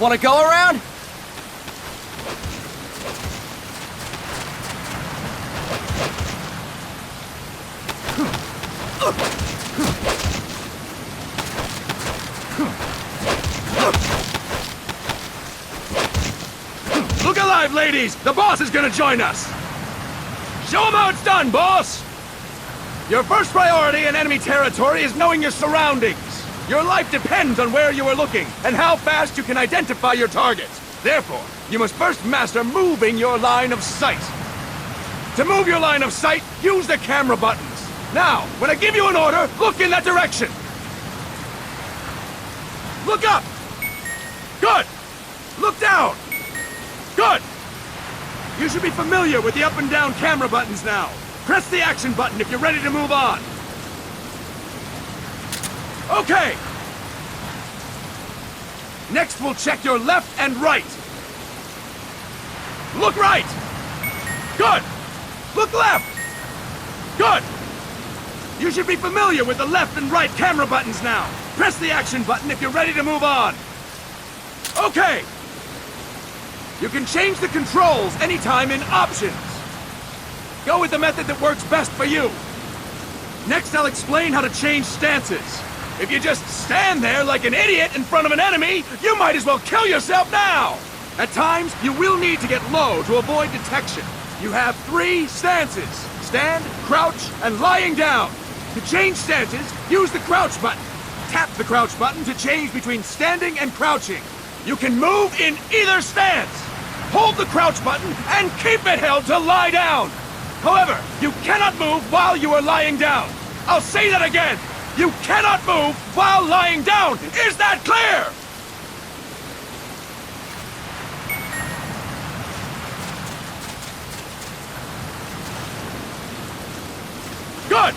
Wanna go around? Look alive, ladies! The boss is gonna join us! Show him how it's done, boss! Your first priority in enemy territory is knowing your surroundings. Your life depends on where you are looking and how fast you can identify your targets. Therefore, you must first master moving your line of sight. To move your line of sight, use the camera buttons. Now, when I give you an order, look in that direction. Look up! Good! Look down! Good! You should be familiar with the up and down camera buttons now. Press the action button if you're ready to move on. Okay! Next, we'll check your left and right. Look right! Good! Look left! Good! You should be familiar with the left and right camera buttons now. Press the action button if you're ready to move on. Okay! You can change the controls anytime in Options. Go with the method that works best for you. Next, I'll explain how to change stances. If you just stand there like an idiot in front of an enemy, you might as well kill yourself now! At times, you will need to get low to avoid detection. You have 3 stances: stand, crouch, and lying down. To change stances, use the crouch button. Tap the crouch button to change between standing and crouching. You can move in either stance. Hold the crouch button and keep it held to lie down. However, you cannot move while you are lying down. I'll say that again. You cannot move while lying down. Is that clear? Good!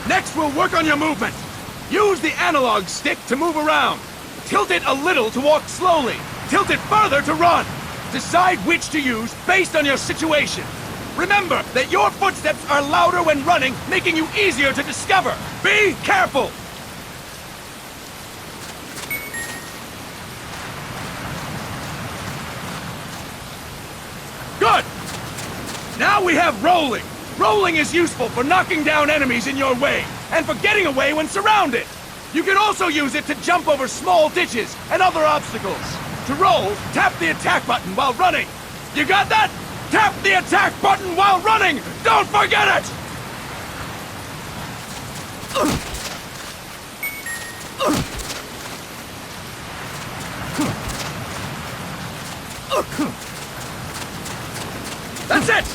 Next, we'll work on your movement. Use the analog stick to move around. Tilt it a little to walk slowly. Tilt it further to run. Decide which to use based on your situation. Remember that your footsteps are louder when running, making you easier to discover. Be careful! Good! Now we have rolling. Rolling is useful for knocking down enemies in your way, and for getting away when surrounded. You can also use it to jump over small ditches and other obstacles. To roll, tap the attack button while running. You got that? Tap the attack button while running! Don't forget it! That's it!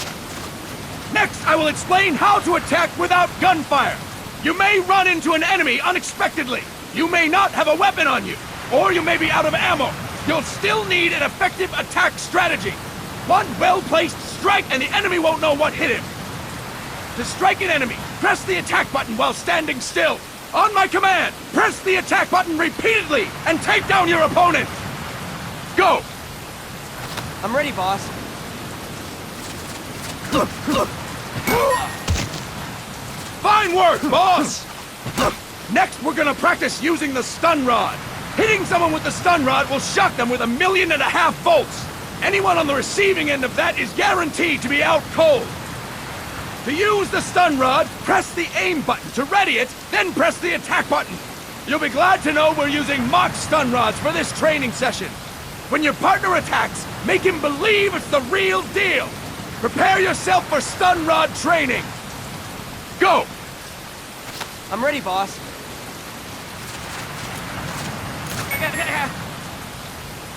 Next, I will explain how to attack without gunfire. You may run into an enemy unexpectedly. You may not have a weapon on you, or you may be out of ammo. You'll still need an effective attack strategy. One well-placed strike and the enemy won't know what hit him. To strike an enemy, press the attack button while standing still. On my command, press the attack button repeatedly and take down your opponent. Go! I'm ready, boss. Fine work, boss! Next, we're gonna practice using the stun rod. Hitting someone with the stun rod will shock them with 1.5 million volts. Anyone on the receiving end of that is guaranteed to be out cold. To use the stun rod, press the aim button to ready it, then press the attack button. You'll be glad to know we're using mock stun rods for this training session. When your partner attacks, make him believe it's the real deal. Prepare yourself for stun rod training. Go! I'm ready, boss.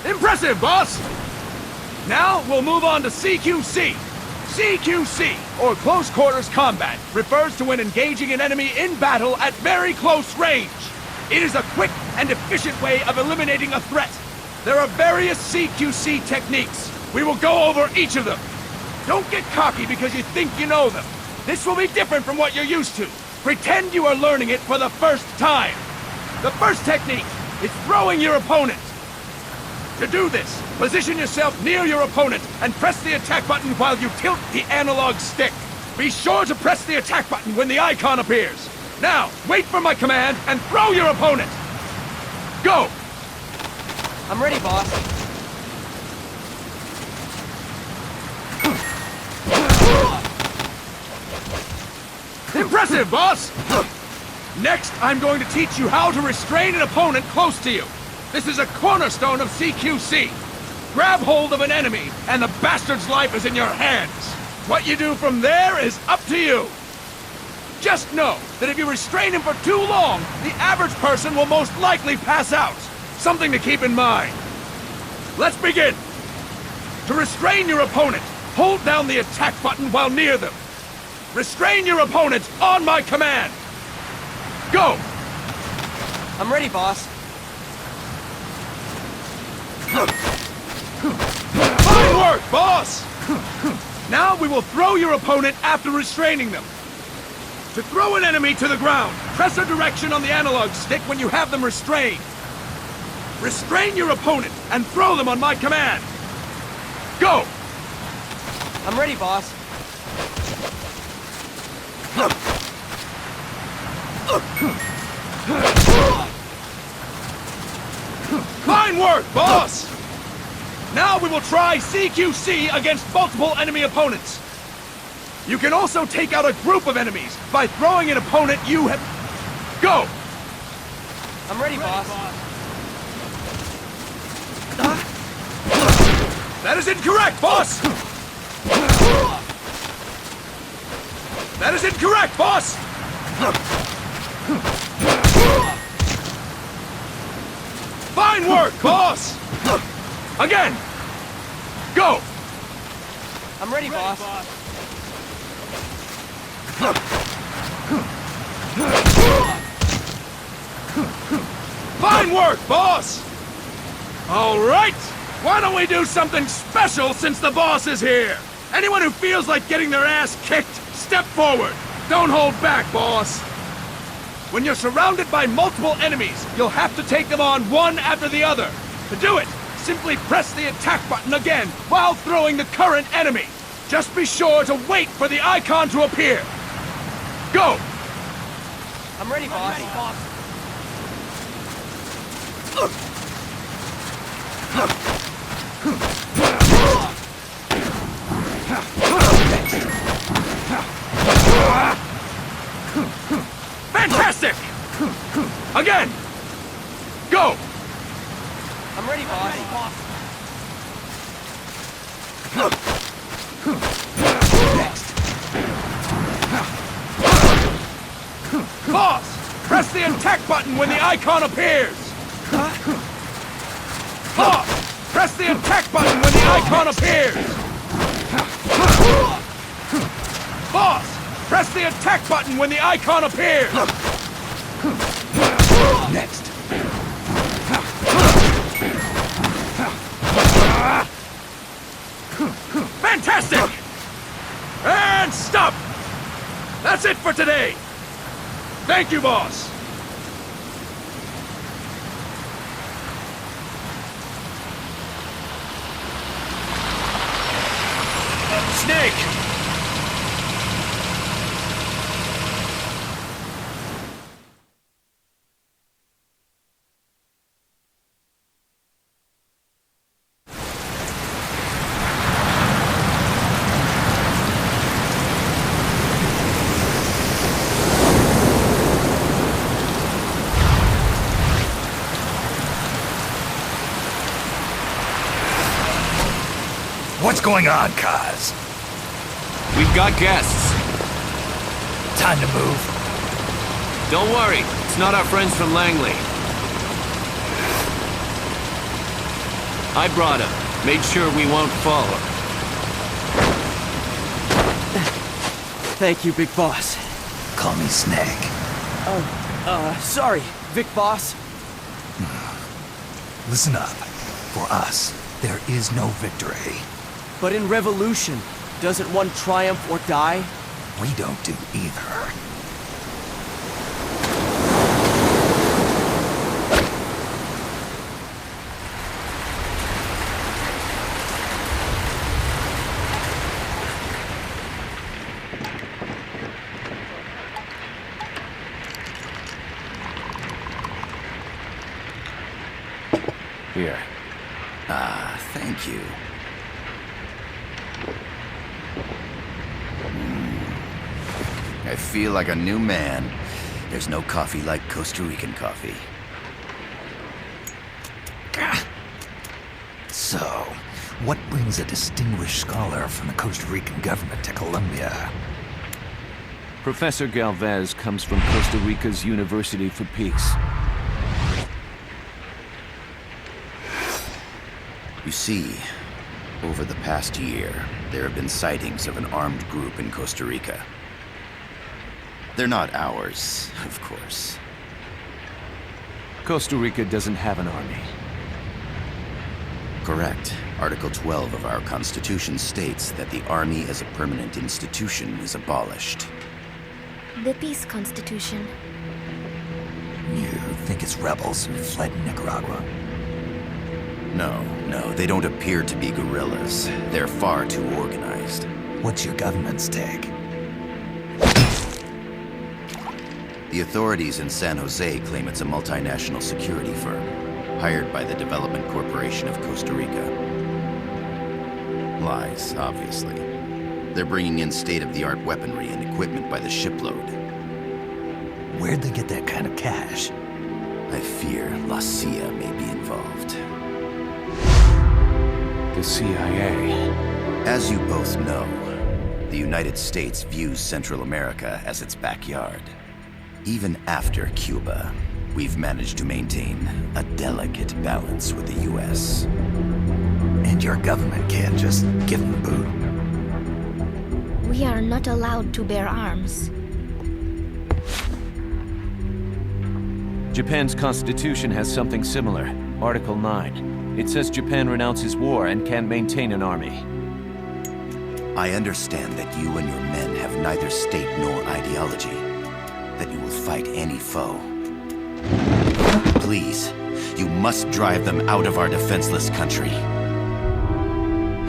Impressive, boss! Now, we'll move on to CQC. CQC, or Close Quarters Combat, refers to when engaging an enemy in battle at very close range. It is a quick and efficient way of eliminating a threat. There are various CQC techniques. We will go over each of them. Don't get cocky because you think you know them. This will be different from what you're used to. Pretend you are learning it for the first time. The first technique is throwing your opponent. To do this, position yourself near your opponent and press the attack button while you tilt the analog stick. Be sure to press the attack button when the icon appears. Now, wait for my command and throw your opponent. Go! I'm ready, boss. Impressive, boss! Next, I'm going to teach you how to restrain an opponent close to you. This is a cornerstone of CQC. Grab hold of an enemy, and the bastard's life is in your hands. What you do from there is up to you. Just know that if you restrain him for too long, the average person will most likely pass out. Something to keep in mind. Let's begin. To restrain your opponent, hold down the attack button while near them. Restrain your opponent on my command. Go! I'm ready, boss. Fine work, boss! Now we will throw your opponent after restraining them. To throw an enemy to the ground, press a direction on the analog stick when you have them restrained. Restrain your opponent and throw them on my command. Go! I'm ready, boss. Fine work, boss! Now we will try CQC against multiple enemy opponents. You can also take out a group of enemies by throwing an opponent you have... Go! I'm ready, boss. That is incorrect, boss! That is incorrect, boss! Fine work, boss! Again! Go! I'm ready, boss. Fine work, boss! All right! Why don't we do something special since the boss is here? Anyone who feels like getting their ass kicked, step forward. Don't hold back, boss. When you're surrounded by multiple enemies, you'll have to take them on one after the other. To do it, simply press the attack button again while throwing the current enemy. Just be sure to wait for the icon to appear. Go! I'm ready, boss. Fantastic! Again! Go! I'm ready, boss. Boss! Press the attack button when the icon appears! Boss! Press the attack button when the icon appears! Boss! Press the attack button when the icon appears! Next. Fantastic! And stop! That's it for today! Thank you, boss! Snake! What's going on, Kaz? We've got guests. Time to move. Don't worry, it's not our friends from Langley. I brought him. Made sure we won't fall. Thank you, Big Boss. Call me Snake. Sorry, Vic Boss. Listen up. For us, there is no victory. But in Revolution, doesn't one triumph or die? We don't do either. Here, Ah, thank you. I feel like a new man. There's no coffee like Costa Rican coffee. So, what brings a distinguished scholar from the Costa Rican government to Colombia? Professor Galvez comes from Costa Rica's University for Peace. You see, over the past year, there have been sightings of an armed group in Costa Rica. They're not ours, of course. Costa Rica doesn't have an army. Correct. Article 12 of our Constitution states that the Army as a permanent institution is abolished. The Peace Constitution. You think it's rebels who fled Nicaragua? No, they don't appear to be guerrillas. They're far too organized. What's your government's take? The authorities in San Jose claim it's a multinational security firm, hired by the Development Corporation of Costa Rica. Lies, obviously. They're bringing in state-of-the-art weaponry and equipment by the shipload. Where'd they get that kind of cash? I fear La CIA may be involved. The CIA. As you both know, the United States views Central America as its backyard. Even after Cuba, we've managed to maintain a delicate balance with the US. And your government can't just give them the boot? We are not allowed to bear arms. Japan's constitution has something similar. Article 9. It says Japan renounces war and can't maintain an army. I understand that you and your men have neither state nor ideology. That you will fight any foe. Please, you must drive them out of our defenseless country.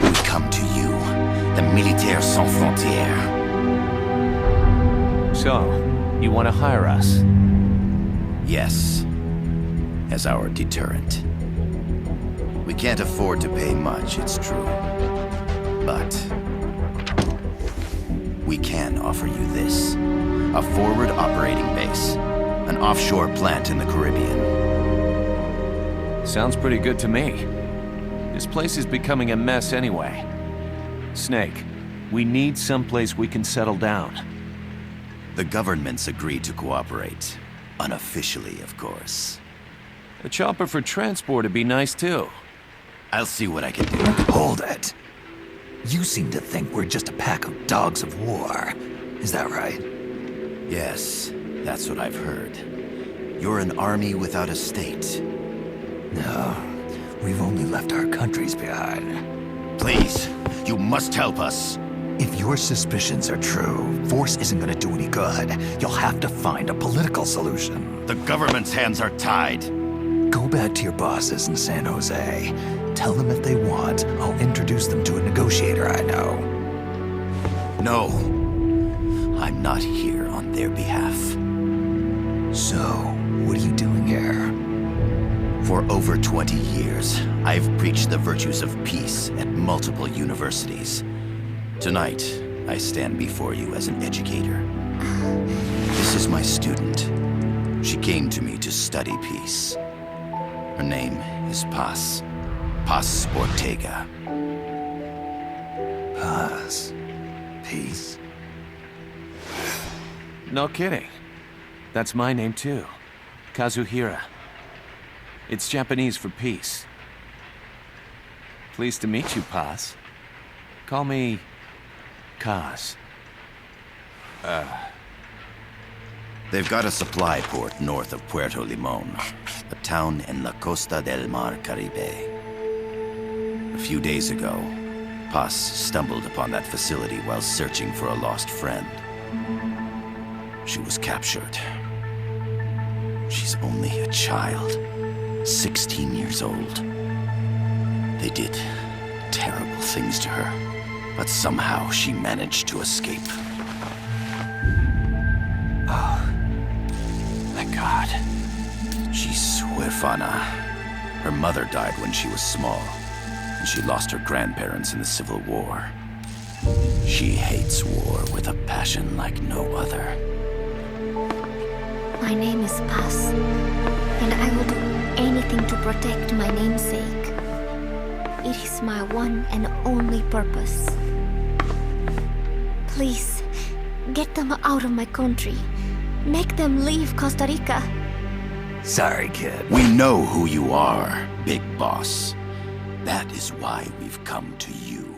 We come to you, the Militaires Sans Frontières. So, you want to hire us? Yes, as our deterrent. We can't afford to pay much, it's true. But we can offer you this. A forward operating base. An offshore plant in the Caribbean. Sounds pretty good to me. This place is becoming a mess anyway. Snake, we need someplace we can settle down. The government's agreed to cooperate. Unofficially, of course. A chopper for transport would be nice too. I'll see what I can do. Hold it. You seem to think we're just a pack of dogs of war. Is that right? Yes, that's what I've heard. You're an army without a state. No, we've only left our countries behind. Please, you must help us. If your suspicions are true, force isn't gonna do any good. You'll have to find a political solution. The government's hands are tied. Go back to your bosses in San Jose. Tell them if they want, I'll introduce them to a negotiator I know. No, I'm not here on their behalf. So, what are you doing here? For over 20 years, I've preached the virtues of peace at multiple universities. Tonight, I stand before you as an educator. This is my student. She came to me to study peace. Her name is Paz. Paz Ortega. Paz. Peace. No kidding. That's my name too. Kazuhira. It's Japanese for peace. Pleased to meet you, Paz. Call me Kaz. They've got a supply port north of Puerto Limon, a town in la Costa del Mar Caribe. A few days ago, Paz stumbled upon that facility while searching for a lost friend. She was captured. She's only a child, 16 years old. They did terrible things to her, but somehow she managed to escape. Oh, thank God. She's huérfana. Her mother died when she was small. and she lost her grandparents in the Civil War. She hates war with a passion like no other. My name is Paz, and I will do anything to protect my namesake. It is my one and only purpose. Please, get them out of my country. Make them leave Costa Rica. Sorry, kid. We know who you are, Big Boss. That is why we've come to you.